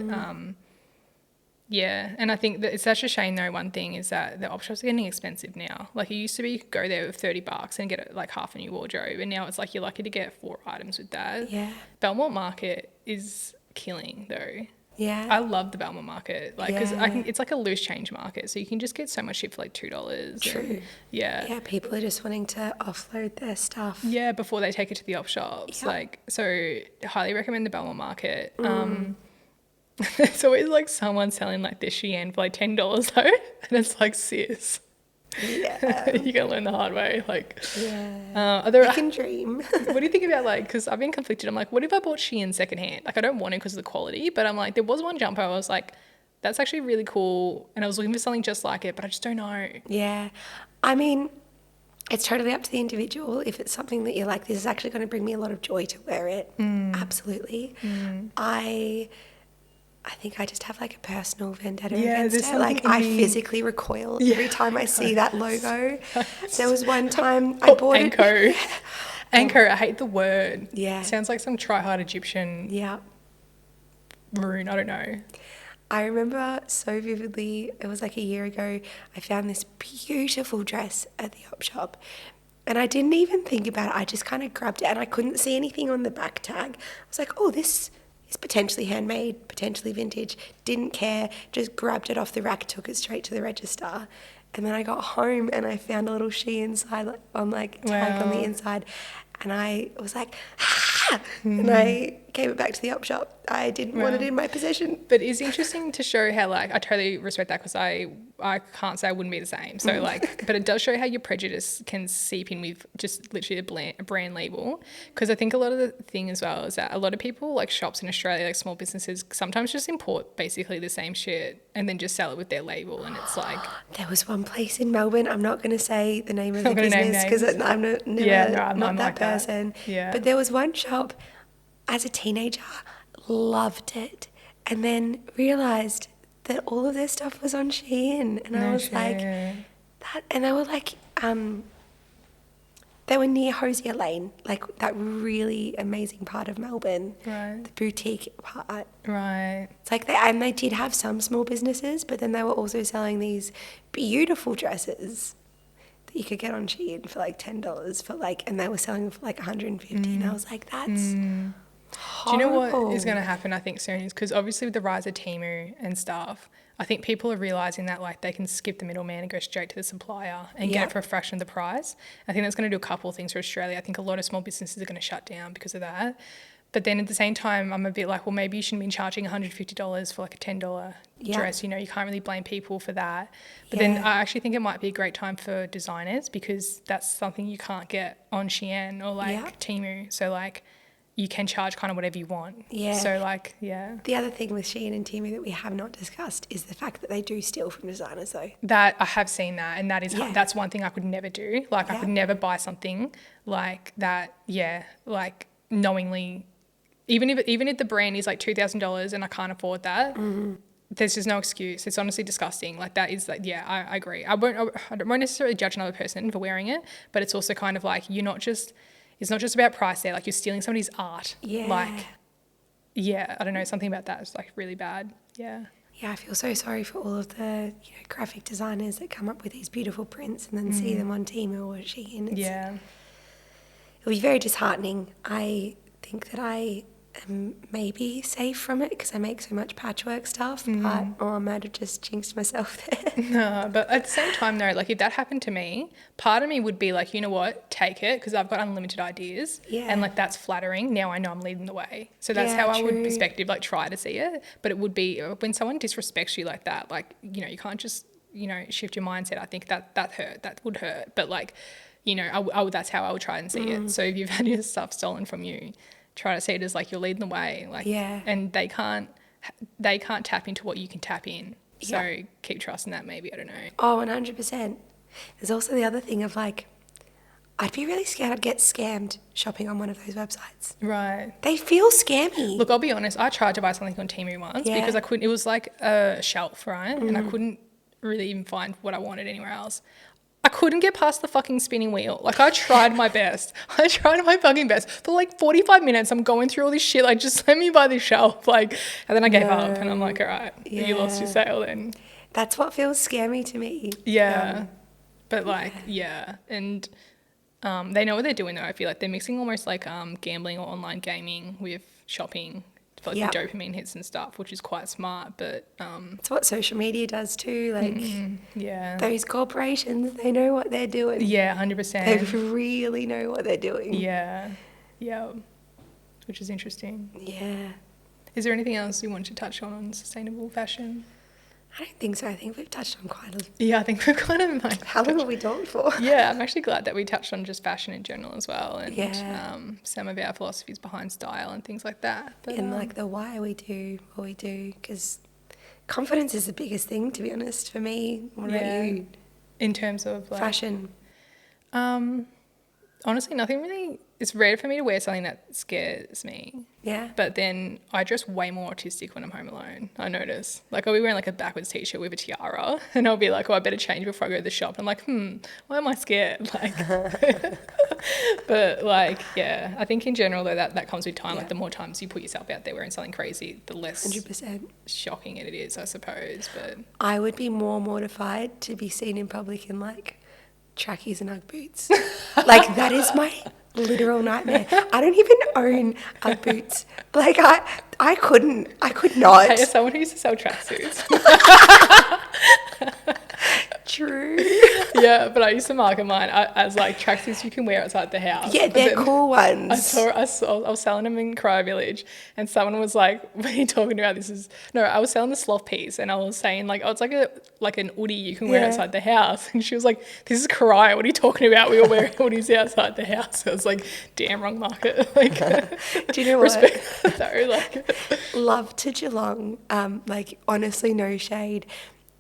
and I think that it's such a shame, though, one thing is that the op shops are getting expensive now. Like, it used to be you could go there with $30 and get, like, half a new wardrobe. And now it's like you're lucky to get 4 items with that. Yeah. Belmont Market is killing, though. Yeah. I love the Belmont Market, like, because it's like a loose change market, so you can just get so much shit for like $2. True. And, yeah, people are just wanting to offload their stuff. Yeah, before they take it to the op shops. Like, so highly recommend the Belmont Market. There's always like someone selling like this Shein for like $10 though, and it's like, sis. Yeah. You gotta learn the hard way. Like, you can dream. What do you think about, like, because I've been conflicted. I'm like, what if I bought Shein secondhand? Like, I don't want it because of the quality, but I'm like, there was one jumper I was like, that's actually really cool, and I was looking for something just like it, but I just don't know. Yeah. I mean, it's totally up to the individual. If it's something that you're like, this is actually going to bring me a lot of joy to wear it, absolutely. I think I just have like a personal vendetta against it. Like, I physically recoil every time I see that logo. There was one time I bought it. Anko, I hate the word. Yeah. It sounds like some try-hard Egyptian maroon, I don't know. I remember so vividly, it was like a year ago, I found this beautiful dress at the op shop. And I didn't even think about it. I just kind of grabbed it and I couldn't see anything on the back tag. I was like, oh, this is potentially handmade, potentially vintage. Didn't care, just grabbed it off the rack, took it straight to the register. And then I got home and I found a little Shein tag on the inside. And I was like, and I gave it back to the op shop. I didn't want it in my possession. But it's interesting to show how, like, I totally respect that, because I can't say I wouldn't be the same. So, like, but it does show how your prejudice can seep in with just literally a brand label. Because I think a lot of the thing as well is that a lot of people, like shops in Australia, like small businesses, sometimes just import basically the same shit and then just sell it with their label. And it's like... There was one place in Melbourne, I'm not going to say the name of the business because I'm not that person. Yeah. But there was one shop, as a teenager, loved it, and then realised that all of their stuff was on Shein, and I was like, that, and they were like, They were near Hosier Lane, like that really amazing part of Melbourne. Right. The boutique part. Right. It's like they did have some small businesses, but then they were also selling these beautiful dresses that you could get on Shein for like $10 for like, and they were selling them for like $150. And I was like, that's horrible. Do you know what is going to happen, I think, soon is because obviously with the rise of Temu and stuff, I think people are realising that like they can skip the middleman and go straight to the supplier and get it for a fraction of the price. I think that's going to do a couple of things for Australia. I think a lot of small businesses are going to shut down because of that. But then at the same time, I'm a bit like, well, maybe you shouldn't be charging $150 for like a $10 dress. You know, you can't really blame people for that. But then I actually think it might be a great time for designers because that's something you can't get on Shein or like Temu. So like you can charge kind of whatever you want. Yeah. So like, The other thing with Shein and Temu that we have not discussed is the fact that they do steal from designers though. That I have seen that, and that is that's one thing I could never do. Like I could never buy something like that. Yeah, like knowingly, even if the brand is like $2,000 and I can't afford that. There's just no excuse. It's honestly disgusting. Like that is like, I agree. I won't necessarily judge another person for wearing it, but it's also kind of like it's not just about price there. Like you're stealing somebody's art. Yeah. Like, I don't know. Something about that is like really bad. Yeah. Yeah, I feel so sorry for all of the graphic designers that come up with these beautiful prints and then see them on Temu or Shein. It'll be very disheartening. I think that I am maybe safe from it because I make so much patchwork stuff, or I might have just jinxed myself there. No, but at the same time though, like if that happened to me, part of me would be like, you know what, take it because I've got unlimited ideas and like that's flattering. Now I know I'm leading the way. So that's how I would perspective, like try to see it. But it would be when someone disrespects you like that, like, you know, you can't just, you know, shift your mindset. I think that hurt, that would hurt. But like, you know, I would, that's how I would try and see it. So if you've had your stuff stolen from you, try to see it as like you're leading the way, like, and they can't tap into what you can tap in. So keep trusting that maybe, I don't know. Oh, 100%. There's also the other thing of like, I'd be really scared I'd get scammed shopping on one of those websites. Right. They feel scammy. Look, I'll be honest, I tried to buy something on Temu once because I couldn't, it was like a shelf, right? And I couldn't really even find what I wanted anywhere else. I couldn't get past the fucking spinning wheel. Like, I tried my best. I tried my fucking best. For like 45 minutes, I'm going through all this shit. Like, just let me buy this shelf. Like, and then I gave up and I'm like, all right, you lost your sale then. That's what feels scammy to me. Yeah. But like, and they know what they're doing though. I feel like they're mixing almost like gambling or online gaming with shopping for like the dopamine hits and stuff, which is quite smart. But it's what social media does too. Like those corporations, they know what they're doing. 100%. They really know what they're doing. Which is interesting. Is there anything else you want to touch on sustainable fashion? I don't think so. I think we've touched on quite a... Yeah, I think we've kind of... Like, how long have we talked for? I'm actually glad that we touched on just fashion in general as well, and some of our philosophies behind style and things like that. But, and like the why we do what we do, because confidence is the biggest thing, to be honest, for me. What about you? In terms of like... fashion? Honestly, nothing really... It's rare for me to wear something that scares me. Yeah. But then I dress way more artistic when I'm home alone, I notice. Like, I'll be wearing like a backwards t-shirt with a tiara and I'll be like, oh, I better change before I go to the shop. I'm like, why am I scared? Like, but like, I think in general though that comes with time. Like the more times you put yourself out there wearing something crazy, the less 100% shocking it is, I suppose. But I would be more mortified to be seen in public in like trackies and Ugg boots. Like that is my literal nightmare. I don't even own Ugg boots. Like I could not. Hey, as someone who used to sell tracksuits. True. Yeah, but I used to market mine as like tracksuits you can wear outside the house. Yeah, they're cool ones. I was selling them in Cryo Village, and someone was like, "What are you talking about? I was selling the sloth piece, and I was saying like, oh, it's like an hoodie you can wear outside the house." And she was like, "This is Cryo. What are you talking about? We all wear hoodies outside the house." I was like, "Damn, wrong market." Like, do you know what? Respect though, like, love to Geelong. Like honestly, no shade.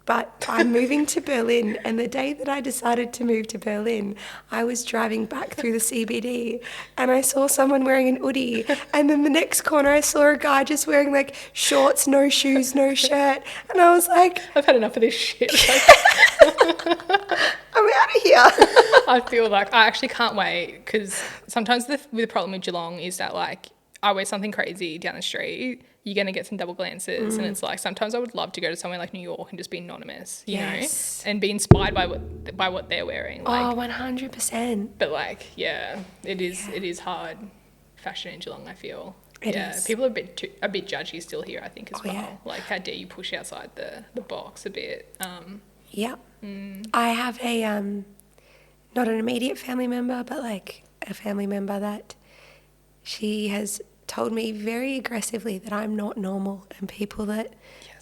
But I'm moving to Berlin, and the day that I decided to move to Berlin, I was driving back through the CBD, and I saw someone wearing an hoodie, and then the next corner I saw a guy just wearing like shorts, no shoes, no shirt, and I was like, I've had enough of this shit. I'm out of here. I feel like I actually can't wait, because sometimes the problem with Geelong is that like I wear something crazy down the street, you're going to get some double glances, and it's like sometimes I would love to go to somewhere like New York and just be anonymous, you know, and be inspired by what they're wearing. Like, 100%. but like, yeah, it is hard fashion in Geelong, I feel. It is. People are a bit judgy still here, I think, as well. Yeah. Like, how dare you push outside the box a bit. Yeah. I have a, not an immediate family member, but like a family member that she has told me very aggressively that I'm not normal, and people that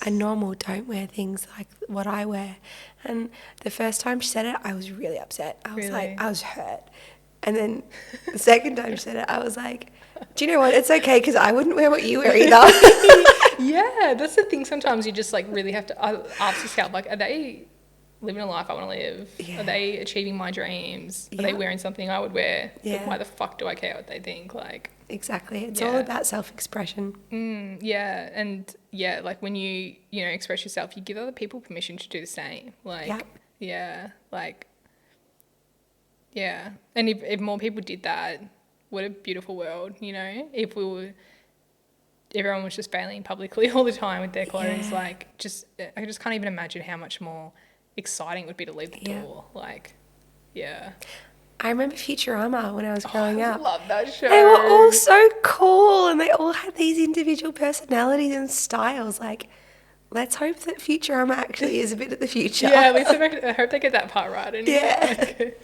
are normal don't wear things like what I wear. And the first time she said it, I was really upset. I was like, I was hurt. And then the second time she said it, I was like, do you know what? It's okay, because I wouldn't wear what you wear either. Yeah, that's the thing. Sometimes you just like really have to ask yourself, like, are they living a life I want to live? Are they achieving my dreams? Are they wearing something I would wear? Like, why the fuck do I care what they think? Like, exactly. It's all about self-expression. And like when you express yourself, you give other people permission to do the same. Like, and if more people did that, what a beautiful world, you know? If everyone was just bailing publicly all the time with their clothes, like, I just can't even imagine how much more exciting it would be to leave the door. Like, I remember Futurama when I was growing up. I love that show. They were all so cool, and they all had these individual personalities and styles. Like, let's hope that Futurama actually is a bit of the future. Yeah, at least I hope they get that part right. Anyway.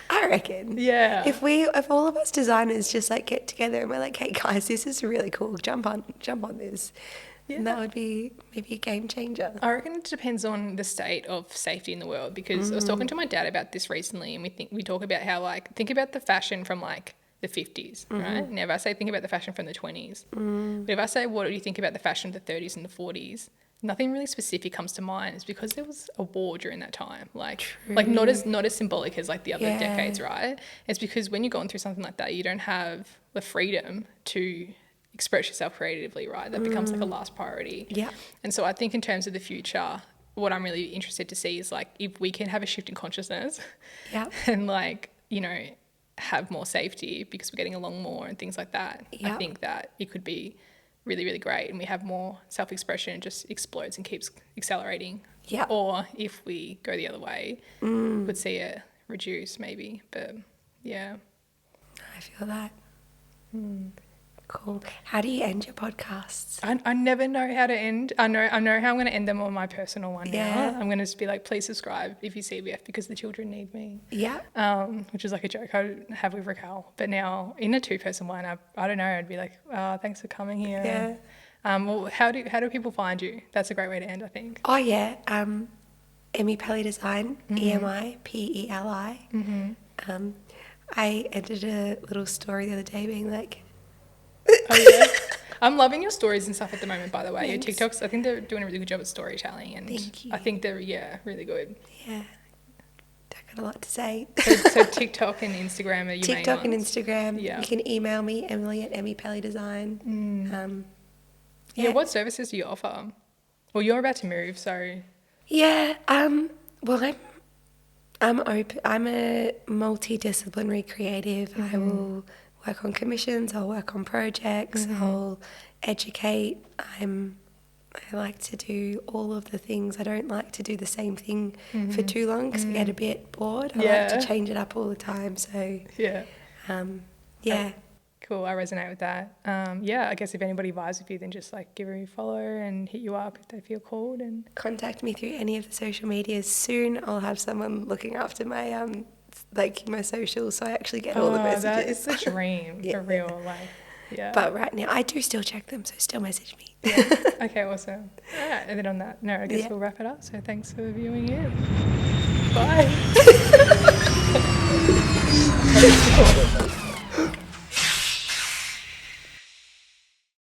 I reckon. Yeah. If all of us designers just like get together and we're like, hey guys, this is really cool. Jump on this. Yeah. And that would be maybe a game changer. I reckon it depends on the state of safety in the world, because I was talking to my dad about this recently, and we talk about how, like, think about the fashion from like the 50s, right? Now if I say think about the fashion from the 20s, but if I say what do you think about the fashion of the 30s and the 40s, nothing really specific comes to mind. It's because there was a war during that time, like not as symbolic as like the other decades, right? It's because when you're going through something like that, you don't have the freedom to express yourself creatively, right? That becomes like a last priority. Yeah. And so I think in terms of the future, what I'm really interested to see is like if we can have a shift in consciousness and like, you know, have more safety because we're getting along more and things like that. I think that it could be really, really great, and we have more self-expression and just explodes and keeps accelerating. Yeah. Or if we go the other way, would see it reduce maybe. But yeah. I feel that. Cool. How do you end your podcasts? I never know how to end. I know how I'm going to end them on my personal one now. I'm going to just be like, please subscribe if you CBF because the children need me. Yeah. Which is like a joke I have with Raquel. But now in a 2-person one, I don't know, I'd be like, thanks for coming here. Yeah. Well, how do people find you? That's a great way to end, I think. Oh, yeah. Emmy Pelly Design, EMIPELI. I entered a little story the other day being like, oh yeah, I'm loving your stories and stuff at the moment, by the way. Thanks. Your TikToks, I think they're doing a really good job at storytelling, and thank you. I think they're really good. Yeah, I got a lot to say. So TikTok and Instagram are your main ones? TikTok and Instagram. Yeah. You can email me, Emily at Emmy Pelly Design. What services do you offer? Well, you're about to move, so. Yeah. Well, I'm open. I'm a multidisciplinary creative. I will work on commissions, I'll work on projects, I'll educate. I like to do all of the things. I don't like to do the same thing for too long because I get a bit bored. I like to change it up all the time. So Cool, I resonate with that. I guess if anybody vibes with you, then just like give her a follow and hit you up if they feel called. And contact me through any of the social medias. Soon I'll have someone looking after my my socials, so I actually get all the messages. That is the dream, for real. But right now, I do still check them, so still message me. Okay, awesome. All right, and then on that note, I guess we'll wrap it up. So thanks for viewing in. Bye.